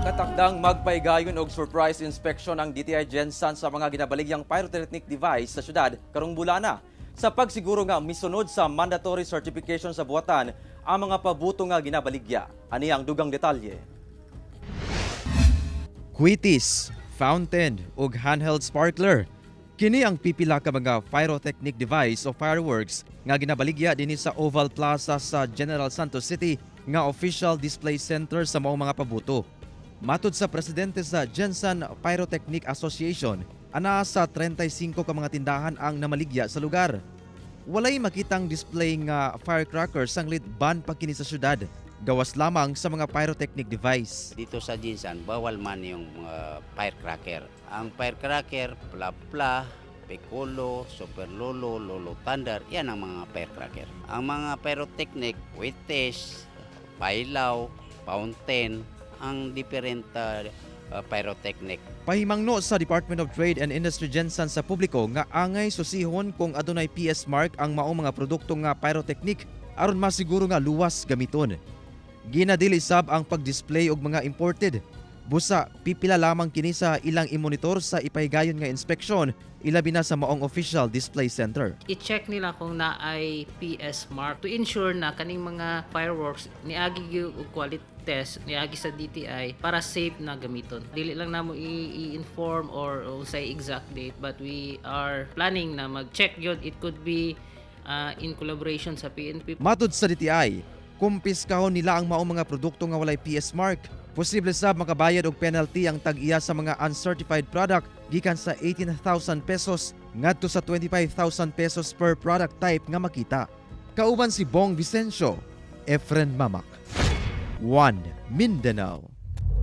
Nakatakdang magpaigayon og surprise inspection ang DTI Gensan sa mga ginabaligyang pyrotechnic device sa syudad karong bulana. Sa pagsiguro nga misunod sa mandatory certification sa buhatan ang mga pabuto nga ginabaligya. Ani ang dugang detalye. Quitis, fountain ug handheld sparkler. Kini ang pipila ka mga pyrotechnic device o fireworks nga ginabaligya dinhi sa Oval Plaza sa General Santos City nga official display center sa maong mga pabuto. Matud sa presidente sa Gensan Pyrotechnic Association, ana sa 35 ka mga tindahan ang namaligya sa lugar. Walay makitang display nga firecrackers sanglit ban pa kini sa syudad. Gawas lamang sa mga pyrotechnic device. Dito sa Gensan, bawal man yung firecracker. Ang firecracker, pla-pla, Piccolo, Super Lolo, Lolo Thunder, yan ang mga firecracker. Ang mga pyrotechnic, Quitis, Pailaw, Fountain, ang different pyrotechnic. Pahimangno sa Department of Trade and Industry Gensan sa publiko nga angay susihon kung adunay PS mark ang maong mga produkto nga pyrotechnic aron masiguro nga luwas gamiton. Ginadili sab ang pag-display og mga imported. Busa pipila lamang kini sa ilang imonitor sa ipahigayon nga inspeksyon ilabi na sa maong official display center. I-check nila kung na ay PS mark to ensure na kaning mga fireworks niagi gyud og quality test niagi sa DTI para safe na gamiton. Dili lang namo i-inform or say exact date, but we are planning na mag-check gyud. It could be in collaboration sa PNP. Matud sa DTI, kumpiskahon nila ang maong mga produkto nga walay PS mark. Posible sab makabayad og penalty ang tag-iya sa mga uncertified product gikan sa 18,000 pesos ngadto sa 25,000 pesos per product type nga makita. Kauban si Bong Vicencio, Efren Mamak, One Mindanao.